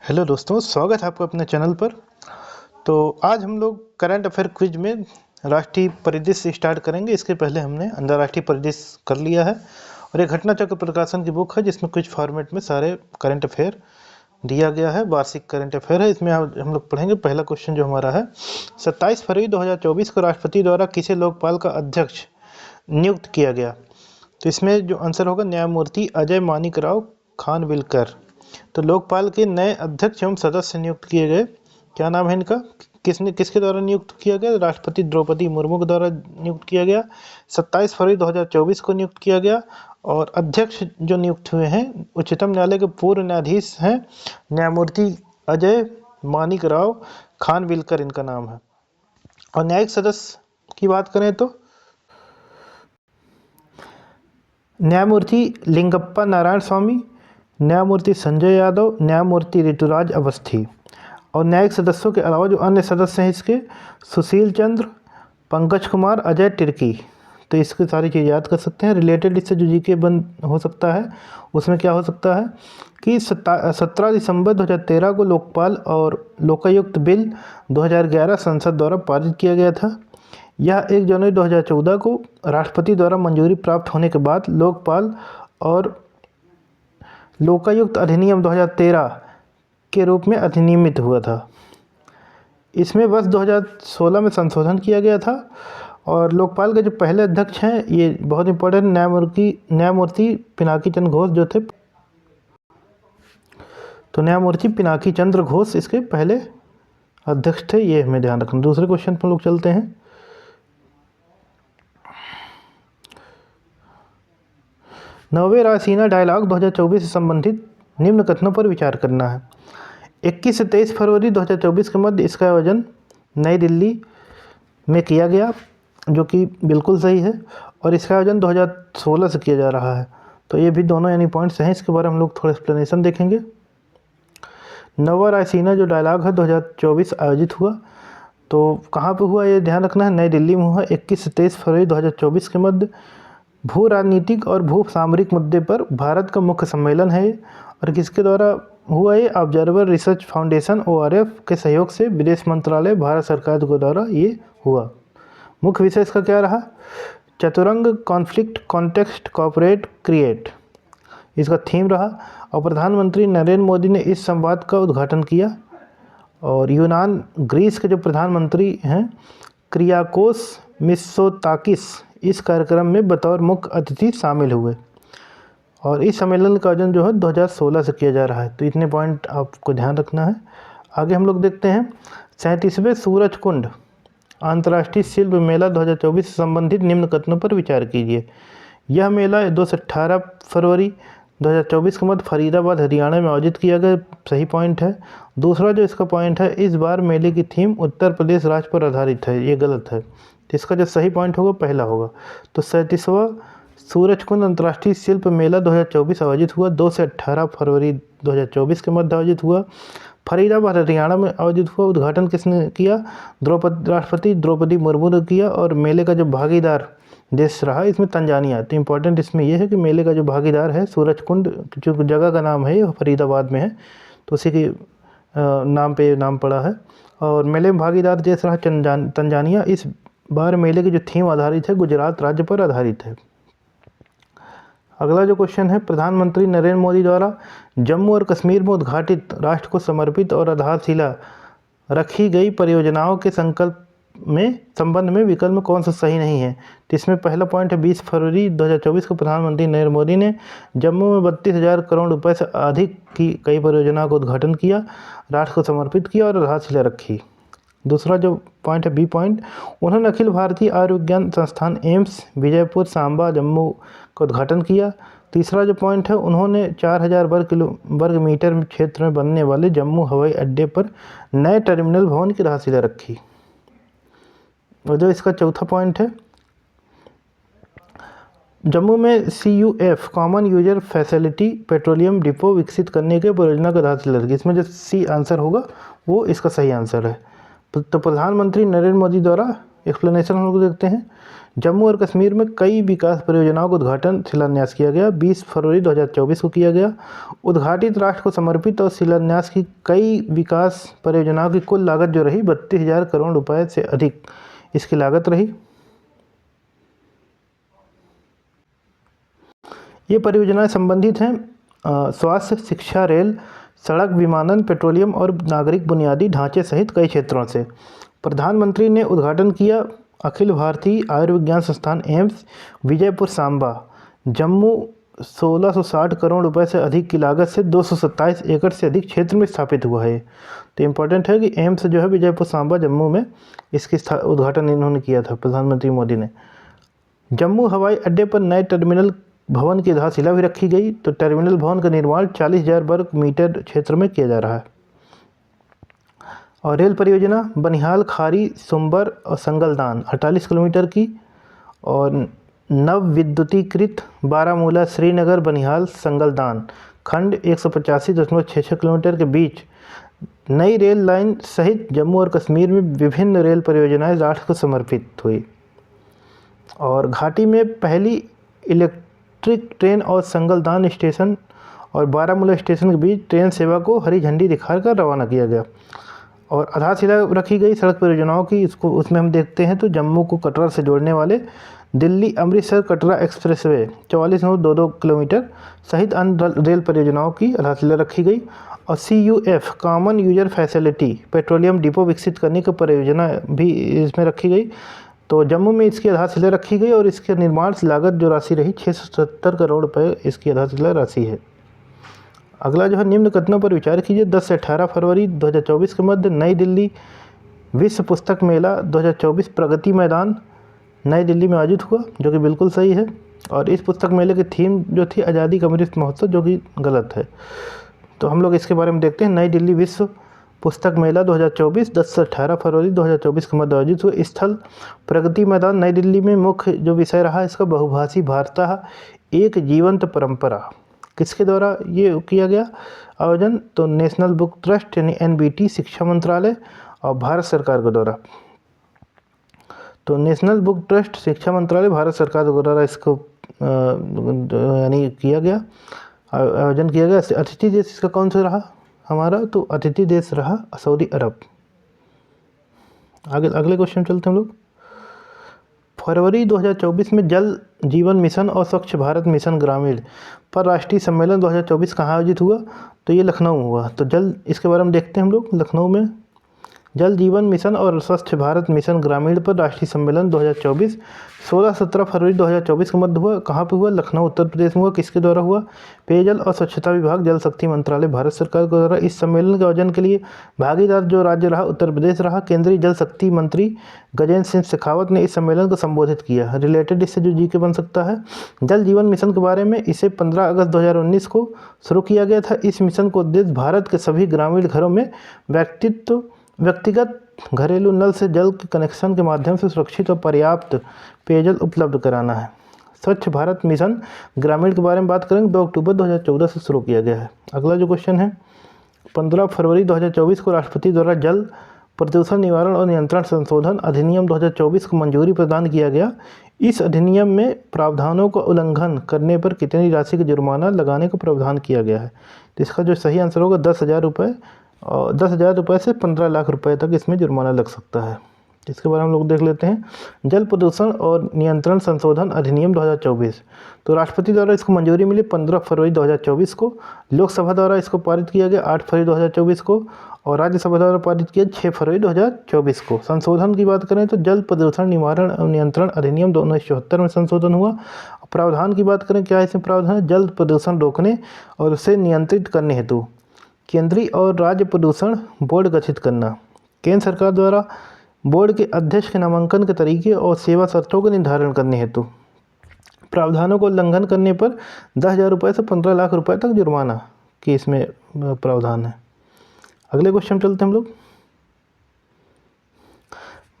Hello दोस्तों, स्वागत है आपका अपने चैनल पर। तो आज हम लोग करंट अफेयर क्विज में राष्ट्रीय परिदृश्य स्टार्ट करेंगे। इसके पहले हमने अंतर्राष्ट्रीय परिदृश्य कर लिया है और एक घटना चक्र प्रकाशन की बुक है जिसमें क्विज फॉर्मेट में सारे करंट अफेयर दिया गया है। वार्षिक करंट अफेयर है। इसमें हम लोग पढ़ेंगे। पहला क्वेश्चन जो हमारा है, 27 फरवरी 2024 को राष्ट्रपति द्वारा किसे लोकपाल का अध्यक्ष नियुक्त किया गया? तो इसमें जो आंसर होगा न्यायमूर्ति अजय मानिकराव खानविलकर। तो लोकपाल के नए अध्यक्ष एवं सदस्य नियुक्त किए गए। क्या नाम है इनका? किसके द्वारा नियुक्त किया गया? राष्ट्रपति द्रौपदी मुर्मू के द्वारा नियुक्त किया गया। 27 फरवरी 2024 को नियुक्त किया गया। और अध्यक्ष जो नियुक्त हुए हैं उच्चतम न्यायालय के पूर्व न्यायाधीश हैं न्यायमूर्ति अजय मानिकराव खानविलकर, इनका नाम है। और न्यायिक सदस्य की बात करें तो न्यायमूर्ति लिंगप्पा नारायण स्वामी, न्यायमूर्ति संजय यादव, न्यायमूर्ति ऋतुराज अवस्थी। और न्यायिक सदस्यों के अलावा जो अन्य सदस्य हैं इसके, सुशील चंद्र, पंकज कुमार, अजय तिर्की। तो इसकी सारी चीज़ याद कर सकते हैं। रिलेटेड इससे जो जीके बन हो सकता है उसमें क्या हो सकता है कि 17 दिसंबर 2013 को लोकपाल और लोकायुक्त बिल 2011 संसद द्वारा पारित किया गया था। यह 1 जनवरी 2014 को राष्ट्रपति द्वारा मंजूरी प्राप्त होने के बाद लोकपाल और लोकायुक्त अधिनियम 2013 के रूप में अधिनियमित हुआ था। इसमें वर्ष 2016 में संशोधन किया गया था। और लोकपाल के जो पहले अध्यक्ष हैं ये बहुत इंपॉर्टेंट न्यायमूर्ति पिनाकी चंद्र घोष जो थे। तो न्यायमूर्ति पिनाकी चंद्र घोष इसके पहले अध्यक्ष थे, ये हमें ध्यान रखना। दूसरे क्वेश्चन पर लोग चलते हैं। नौवें रायसीना डायलॉग 2024 से संबंधित निम्न कथनों पर विचार करना है। 21 से 23 फरवरी 2024 के मध्य इसका आयोजन नई दिल्ली में किया गया, जो कि बिल्कुल सही है। और इसका आयोजन 2016 से किया जा रहा है। तो ये भी दोनों यानी पॉइंट्स हैं। इसके बारे में हम लोग थोड़ा एक्सप्लेनेशन देखेंगे। नौवां रायसीना जो डायलॉग है 2024 आयोजित हुआ। तो कहाँ पर हुआ ये ध्यान रखना है, नई दिल्ली में हुआ। 21 से 23 फरवरी 2024 के मध्य भू राजनीतिक और भू सामरिक मुद्दे पर भारत का मुख्य सम्मेलन है। और किसके द्वारा हुआ ये? ऑब्जर्वर रिसर्च फाउंडेशन ORF के सहयोग से विदेश मंत्रालय भारत सरकार के द्वारा ये हुआ। मुख्य विषय इसका क्या रहा? चतुरंग कॉन्फ्लिक्ट कॉन्टेक्स्ट कोऑपरेट क्रिएट, इसका थीम रहा। और प्रधानमंत्री नरेंद्र मोदी ने इस संवाद का उद्घाटन किया। और यूनान ग्रीस के जो प्रधानमंत्री हैं क्रियाकोस मित्सोताकिस इस कार्यक्रम में बतौर मुख्य अतिथि शामिल हुए। और इस सम्मेलन का आयोजन जो है 2016 से किया जा रहा है। तो इतने पॉइंट आपको ध्यान रखना है। आगे हम लोग देखते हैं 37वें सूरज कुंड अंतर्राष्ट्रीय शिल्प मेला 2024 से संबंधित निम्न कथनों पर विचार कीजिए। यह मेला 2 से 18 फरवरी 2024 के मध्य फरीदाबाद हरियाणा में आयोजित किया गया। सही पॉइंट है। दूसरा जो इसका पॉइंट है, इस बार मेले की थीम उत्तर प्रदेश राज्य पर आधारित है, ये गलत है। तो इसका जो सही पॉइंट होगा पहला होगा। तो 37वां सूरजकुंड अंतर्राष्ट्रीय शिल्प मेला 2024 आयोजित हुआ। 2 से 18 फरवरी 2024 के मध्य आयोजित हुआ, फरीदाबाद हरियाणा में आयोजित हुआ। उद्घाटन किसने किया? राष्ट्रपति द्रौपदी मुर्मू ने किया। और मेले का जो भागीदार देश रहा इसमें तंजानिया। तो इम्पोर्टेंट इसमें यह है कि मेले का जो भागीदार है, सूरजकुंड जो जगह का नाम है ये फरीदाबाद में है, तो उसी के नाम पे नाम पड़ा है। और मेले में भागीदार देश रहा तंजानिया। इस बार मेले की जो थीम आधारित है गुजरात राज्य पर आधारित है। अगला जो क्वेश्चन है, प्रधानमंत्री नरेंद्र मोदी द्वारा जम्मू और कश्मीर में उद्घाटित राष्ट्र को समर्पित और आधारशिला रखी गई परियोजनाओं के संबंध में विकल्प में कौन सा सही नहीं है? तो इसमें पहला पॉइंट है 20 फरवरी 2024 को प्रधानमंत्री नरेंद्र मोदी ने जम्मू में 32,000 करोड़ रुपए से अधिक की कई परियोजनाओं का उद्घाटन किया, राष्ट्र को समर्पित किया और आधारशिला रखी। दूसरा जो पॉइंट है बी पॉइंट, उन्होंने अखिल भारतीय आयुर्विज्ञान संस्थान एम्स विजयपुर सांबा जम्मू का उद्घाटन किया। तीसरा जो पॉइंट है, उन्होंने 4000 वर्ग मीटर क्षेत्र में बनने वाले जम्मू हवाई अड्डे पर नए टर्मिनल भवन की आधारशिला रखी। और जो इसका चौथा पॉइंट है, जम्मू में CUF common user facility petroleum depot विकसित करने के परियोजना का आधारशिला रखी। इसमें जो सी आंसर होगा वो इसका सही आंसर है। तो प्रधानमंत्री नरेंद्र मोदी द्वारा एक्सप्लेनेशन हम लोग देखते हैं। जम्मू और कश्मीर में कई विकास परियोजनाओं का उद्घाटन शिलान्यास किया गया। 20 फरवरी 2024 को किया गया। उद्घाटित राष्ट्र को समर्पित और शिलान्यास की कई विकास परियोजनाओं की कुल लागत जो रही 32,000 करोड़ रुपए से अधिक इसकी लागत रही। ये परियोजनाएं संबंधित हैं स्वास्थ्य, शिक्षा, रेल, सड़क, विमानन, पेट्रोलियम और नागरिक बुनियादी ढांचे सहित कई क्षेत्रों से। प्रधानमंत्री ने उद्घाटन किया अखिल भारतीय आयुर्विज्ञान संस्थान एम्स विजयपुर सांबा। जम्मू 1660 करोड़ रुपए से अधिक की लागत से 227 एकड़ से अधिक क्षेत्र में स्थापित हुआ है। तो इम्पोर्टेंट है कि एम्स जो है विजयपुर सांबा जम्मू में इसकी उद्घाटन इन्होंने किया था, प्रधानमंत्री मोदी ने। जम्मू हवाई अड्डे पर नए टर्मिनल भवन की आधारशिला भी रखी गई। तो टर्मिनल भवन का निर्माण 40,000 वर्ग मीटर क्षेत्र में किया जा रहा है। और रेल परियोजना बनिहाल, खारी, सुंबर और संगलदान 48 किलोमीटर की और नव विद्युतीकृत बारामूला, श्रीनगर, बनिहाल, संगलदान खंड 185.66 किलोमीटर के बीच नई रेल लाइन सहित जम्मू और कश्मीर में विभिन्न रेल परियोजनाएं राष्ट्र को समर्पित हुई। और घाटी में पहली इलेक्ट्रिक ट्रेन और संगलदान स्टेशन और बारामूला स्टेशन के बीच ट्रेन सेवा को हरी झंडी दिखाकर रवाना किया गया। और आधारशिला रखी गई सड़क परियोजनाओं की। इसको उसमें हम देखते हैं तो जम्मू को कटरा से जोड़ने वाले दिल्ली अमृतसर कटरा एक्सप्रेसवे 44.22 किलोमीटर सहित अन्य रेल परियोजनाओं की आधारशिला रखी गई। और CUF common user facility petroleum depot विकसित करने की परियोजना भी इसमें रखी गई। तो जम्मू में इसकी आधारशिला रखी गई और इसके निर्माण से लागत जो राशि रही 670 करोड़ रुपये इसकी आधारशिला राशि है। अगला जो है निम्न कथनों पर विचार कीजिए। 10 से 18 फरवरी 2024 के मध्य नई दिल्ली विश्व पुस्तक मेला 2024 प्रगति मैदान नई दिल्ली में आयोजित हुआ, जो कि बिल्कुल सही है। और इस पुस्तक मेले की थीम जो थी आज़ादी का अमृत महोत्सव, जो कि गलत है। तो हम लोग इसके बारे में देखते हैं। नई दिल्ली विश्व पुस्तक मेला 2024 10 से 18 फरवरी 2024 के मध्य आयोजित हुए। स्थल प्रगति मैदान नई दिल्ली में। मुख्य जो विषय रहा इसका बहुभाषी भारत एक जीवंत परंपरा। किसके द्वारा ये किया गया आयोजन? तो नेशनल बुक ट्रस्ट यानी NBT, शिक्षा मंत्रालय और भारत सरकार के द्वारा। तो नेशनल बुक ट्रस्ट, शिक्षा मंत्रालय, भारत सरकार के द्वारा इसको यानी किया गया, आयोजन किया गया। अतिथि देश इसका कौन सा रहा हमारा? तो अतिथि देश रहा सऊदी अरब। आगे अगले क्वेश्चन चलते हैं हम लोग। फरवरी 2024 में जल जीवन मिशन और स्वच्छ भारत मिशन ग्रामीण पर राष्ट्रीय सम्मेलन 2024 कहाँ आयोजित हुआ? तो ये लखनऊ हुआ। तो जल इसके बारे में देखते हैं हम लोग। लखनऊ में जल जीवन मिशन और स्वच्छ भारत मिशन ग्रामीण पर राष्ट्रीय सम्मेलन 2024 16-17 फरवरी 2024 के मध्य हुआ। कहाँ पे हुआ? लखनऊ, उत्तर प्रदेश में हुआ। किसके द्वारा हुआ? पेयजल और स्वच्छता विभाग, जल शक्ति मंत्रालय, भारत सरकार के द्वारा। इस सम्मेलन के आयोजन के लिए भागीदार जो राज्य रहा उत्तर प्रदेश रहा। केंद्रीय जल शक्ति मंत्री गजेंद्र सिंह शेखावत ने इस सम्मेलन को संबोधित किया। रिलेटेड इससे जो जीके बन सकता है जल जीवन मिशन के बारे में, इसे 15 अगस्त 2019 को शुरू किया गया था। इस मिशन का उद्देश्य भारत के सभी ग्रामीण घरों में व्यक्तिगत घरेलू नल से जल के कनेक्शन के माध्यम से सुरक्षित और पर्याप्त पेयजल उपलब्ध कराना है। स्वच्छ भारत मिशन ग्रामीण के बारे में बात करेंगे। 2 अक्टूबर 2014 से शुरू किया गया है। अगला जो क्वेश्चन है, 15 फरवरी 2024 को राष्ट्रपति द्वारा जल प्रदूषण निवारण और नियंत्रण संशोधन अधिनियम 2024 को मंजूरी प्रदान किया गया। इस अधिनियम में प्रावधानों का उल्लंघन करने पर कितनी राशि का जुर्माना लगाने का प्रावधान किया गया है? तो इसका जो सही आंसर होगा 10,000 रुपये, और 10,000 रुपये से 15 लाख रुपए तक इसमें जुर्माना लग सकता है। इसके बारे में हम लोग देख लेते हैं। जल प्रदूषण और नियंत्रण संशोधन अधिनियम 2024, तो राष्ट्रपति द्वारा इसको मंजूरी मिली 15 फरवरी 2024 को। लोकसभा द्वारा इसको पारित किया गया 8 फरवरी 2024 को और राज्यसभा द्वारा पारित किया 6 फरवरी 2024 को। संशोधन की बात करें तो जल प्रदूषण निवारण और नियंत्रण अधिनियम 1974 में संशोधन हुआ। प्रावधान की बात करें, क्या है इसमें प्रावधान? जल प्रदूषण रोकने और उसे नियंत्रित करने हेतु केंद्रीय और राज्य प्रदूषण बोर्ड गठित करना। केंद्र सरकार द्वारा बोर्ड के अध्यक्ष के नामांकन के तरीके और सेवा शर्तों का निर्धारण करने हेतु प्रावधानों को उल्लंघन करने पर 10,000 रुपये से 15 लाख रुपए तक जुर्माना की इसमें प्रावधान है। अगले क्वेश्चन चलते हैं हम लोग।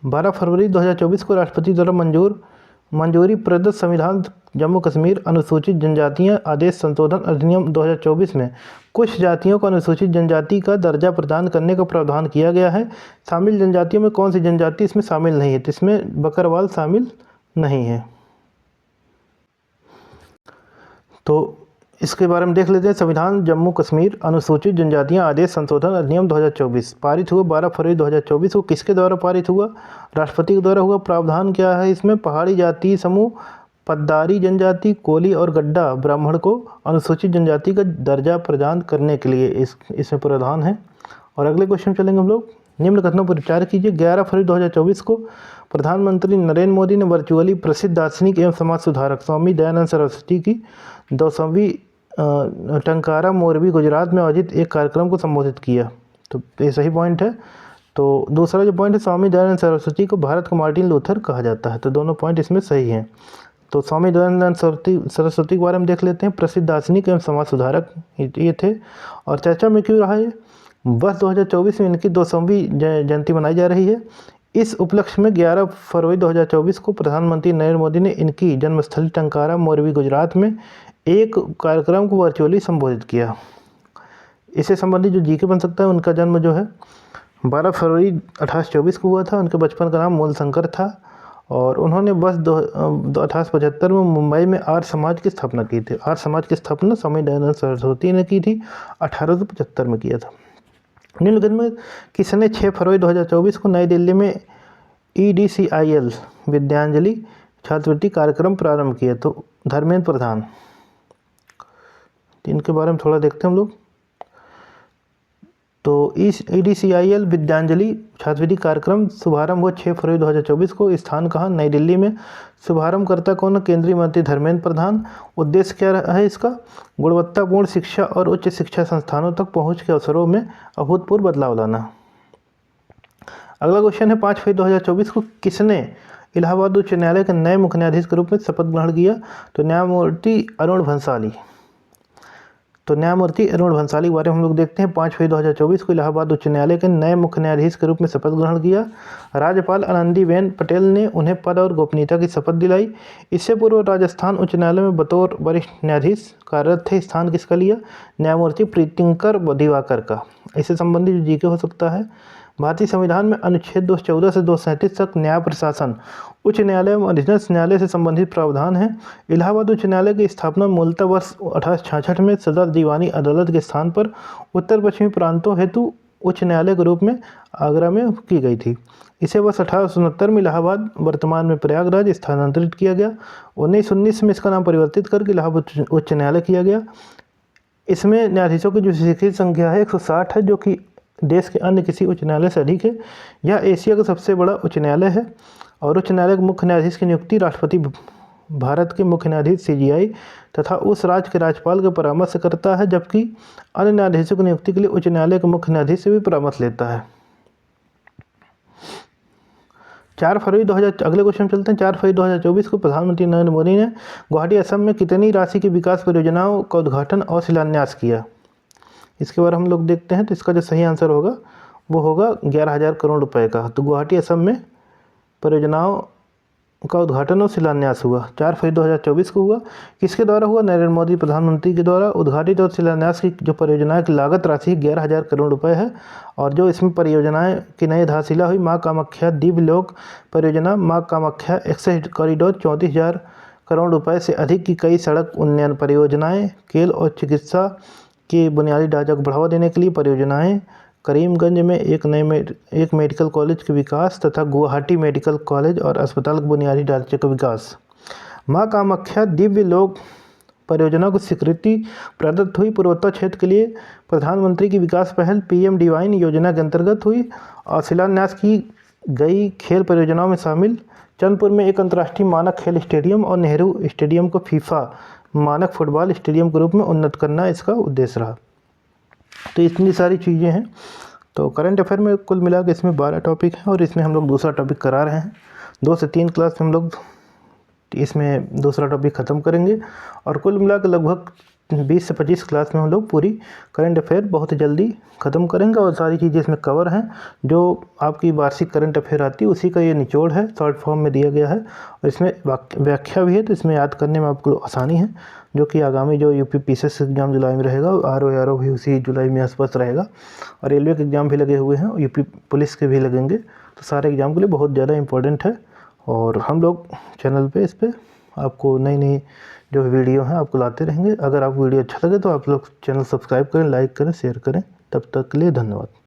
12 फरवरी 2024 को राष्ट्रपति द्वारा मंजूरी प्रदत्त संविधान जम्मू कश्मीर अनुसूचित जनजातियां आदेश संशोधन अधिनियम 2024 में कुछ जातियों को अनुसूचित जनजाति का दर्जा प्रदान करने का प्रावधान किया गया है। शामिल जनजातियों में कौन सी जनजाति इसमें शामिल नहीं है? तो इसमें बकरवाल शामिल नहीं है। तो इसके बारे में देख लेते हैं। संविधान जम्मू कश्मीर अनुसूचित जनजातियां आदेश संशोधन अधिनियम 2024 पारित हुआ 12 फरवरी 2024 को किसके द्वारा पारित हुआ? राष्ट्रपति के द्वारा हुआ। प्रावधान क्या है इसमें? पहाड़ी जाति समूह, पद्दारी जनजाति, कोली और गड्ढा ब्राह्मण को अनुसूचित जनजाति का दर्जा प्रदान करने के लिए इसमें प्रावधान है। और अगले क्वेश्चन चलेंगे हम लोग। निम्न कथनों पर विचार कीजिए। 11 फरवरी 2024 को प्रधानमंत्री नरेंद्र मोदी ने वर्चुअली प्रसिद्ध दार्शनिक एवं समाज सुधारक स्वामी दयानंद सरस्वती की 200वीं टंकारा मोरबी गुजरात में आयोजित एक कार्यक्रम को संबोधित किया। तो ये सही पॉइंट है। तो दूसरा जो पॉइंट है, स्वामी दयानंद सरस्वती को भारत का मार्टिन लूथर कहा जाता है। तो दोनों पॉइंट इसमें सही हैं। तो स्वामी दयानंद सरस्वती के बारे में देख लेते हैं। प्रसिद्ध दार्शनिक एवं समाज सुधारक ये थे। और चर्चा में क्यों रहा है? वर्ष 2024 में इनकी 200वीं जयंती मनाई जा रही है। इस उपलक्ष्य में 11 फरवरी 2024 को प्रधानमंत्री नरेंद्र मोदी ने इनकी जन्मस्थली टंकारा मोरबी गुजरात में एक कार्यक्रम को वर्चुअली संबोधित किया। इससे संबंधित जो जीके बन सकता है, उनका जन्म जो है 12 फरवरी 1824 को हुआ था। उनके बचपन का नाम मूल शंकर था और उन्होंने वर्ष 1875 में मुंबई में आर्य समाज की स्थापना की थी। आर्य समाज की स्थापना स्वामी दयानंद सरस्वती ने की थी, 1875 में किया था। निम्नलिखित में किसने 6 फरवरी 2024 को नई दिल्ली में EDCIL विद्यांजलि छात्रवृत्ति कार्यक्रम प्रारंभ किया? तो धर्मेंद्र प्रधान। इनके बारे में थोड़ा देखते हैं हम लोग। तो इस EDCIL विद्यांजलि छात्रवृत्ति कार्यक्रम शुभारंभ हुआ 6 फरवरी 2024 को। स्थान कहाँ? नई दिल्ली में। शुभारंभकर्ता कौन? केंद्रीय मंत्री धर्मेंद्र प्रधान। उद्देश्य क्या है इसका? गुणवत्तापूर्ण शिक्षा और उच्च शिक्षा संस्थानों तक पहुंच के अवसरों में अभूतपूर्व बदलाव लाना। अगला क्वेश्चन है 5 फरवरी 2024 को किसने इलाहाबाद उच्च न्यायालय के नए मुख्य न्यायाधीश के रूप में शपथ ग्रहण किया? तो न्यायमूर्ति अरुण भंसाली। तो न्यायमूर्ति अरुण भंसाली के बारे में हम लोग देखते हैं। 5 फरवरी 2024 को इलाहाबाद उच्च न्यायालय के नए मुख्य न्यायाधीश के रूप में शपथ ग्रहण किया। राज्यपाल आनंदीबेन पटेल ने उन्हें पद और गोपनीयता की शपथ दिलाई। इससे पूर्व राजस्थान उच्च न्यायालय में बतौर वरिष्ठ न्यायाधीश कार्यरत थे। स्थान किसका लिया? न्यायमूर्ति प्रीतिंकर दिवाकर का। इससे संबंधित जो जीके हो सकता है, भारतीय संविधान में अनुच्छेद 214 से 237 तक न्याय प्रशासन उच्च न्यायालय एवं अधीनस्थ न्यायालय से संबंधित प्रावधान है। इलाहाबाद उच्च न्यायालय की स्थापना मूलतः वर्ष 1866 में सदर दीवानी अदालत के स्थान पर उत्तर पश्चिमी प्रांतों हेतु उच्च न्यायालय के रूप में आगरा में की गई थी। इसे वर्ष 1869 में इलाहाबाद, वर्तमान में प्रयागराज, स्थानांतरित किया गया। 1919 में इसका नाम परिवर्तित करके इलाहाबाद उच्च न्यायालय किया गया। इसमें न्यायाधीशों की जो स्वीकृत संख्या है 160 है, जो कि देश के अन्य किसी उच्च न्यायालय से अधिक है। यह एशिया का सबसे बड़ा उच्च न्यायालय है। और उच्च न्यायालय के मुख्य न्यायाधीश की नियुक्ति राष्ट्रपति भारत के मुख्य न्यायाधीश CJI तथा उस राज्य के राज्यपाल के परामर्श से करता है, जबकि अन्य न्यायाधीशों की नियुक्ति के लिए उच्च न्यायालय के मुख्य न्यायाधीश से भी परामर्श लेता है। 4 फरवरी 2000 अगले क्वेश्चन चलते हैं। 4 फरवरी 2024 को प्रधानमंत्री नरेंद्र मोदी ने गुवाहाटी असम में कितनी राशि की विकास परियोजनाओं का उद्घाटन और शिलान्यास किया? इसके बारे में हम लोग देखते हैं। तो इसका जो सही आंसर होगा वो होगा 11,000 करोड़ रुपए का। तो गुवाहाटी असम में परियोजनाओं का उद्घाटन और शिलान्यास हुआ 4 फरवरी 2024 को हुआ। किसके द्वारा हुआ? नरेंद्र मोदी प्रधानमंत्री के द्वारा। उद्घाटित और शिलान्यास की जो परियोजनाएं की लागत राशि 11,000 करोड़ रुपए है। और जो इसमें परियोजनाएं की नई आधारशिला हुई, माँ कामाख्या दिव्यलोक परियोजना, माँ कामाख्या एक्सेस कॉरिडोर 34,000 करोड़ रुपए से अधिक की कई सड़क उन्नयन परियोजनाएं, खेल और चिकित्सा के बुनियादी ढांचे को बढ़ावा देने के लिए परियोजनाएं, करीमगंज में एक मेडिकल कॉलेज के विकास तथा गुवाहाटी मेडिकल कॉलेज और अस्पताल के बुनियादी ढांचे का विकास। माँ कामाख्या दिव्य लोक परियोजना को स्वीकृति प्रदत्त हुई। पूर्वोत्तर क्षेत्र के लिए प्रधानमंत्री की विकास पहल PM डिवाइन योजना के अंतर्गत हुई। और शिलान्यास की गई खेल परियोजनाओं में शामिल चंदपुर में एक अंतर्राष्ट्रीय मानक खेल स्टेडियम और नेहरू स्टेडियम को FIFA मानक फुटबॉल स्टेडियम के रूप में उन्नत करना इसका उद्देश्य रहा। तो इतनी सारी चीज़ें हैं। तो करंट अफेयर में कुल मिला के इसमें 12 टॉपिक हैं और इसमें हम लोग दूसरा टॉपिक करा रहे हैं। 2 से 3 क्लास में हम लोग इसमें दूसरा टॉपिक ख़त्म करेंगे और कुल मिला के लगभग 20 से 25 क्लास में हम लोग पूरी करंट अफेयर बहुत जल्दी ख़त्म करेंगे। और सारी चीज़ें इसमें कवर हैं। जो आपकी वार्षिक करंट अफेयर आती है उसी का ये निचोड़ है, शॉर्ट फॉर्म में दिया गया है। और इसमें व्याख्या भी है, तो इसमें याद करने में आपको आसानी है। जो कि आगामी जो UP PCS एग्ज़ाम जुलाई में रहेगा, RO भी उसी जुलाई में आसपास रहेगा। और रेलवे के एग्ज़ाम भी लगे हुए हैं, UP पुलिस के भी लगेंगे। तो सारे एग्ज़ाम के लिए बहुत ज़्यादा इंपॉर्टेंट है और हम लोग चैनल पे इस पे आपको नई नई जो वीडियो हैं आपको लाते रहेंगे। अगर आपको वीडियो अच्छा लगे तो आप लोग चैनल सब्सक्राइब करें, लाइक करें, शेयर करें। तब तक के लिए धन्यवाद।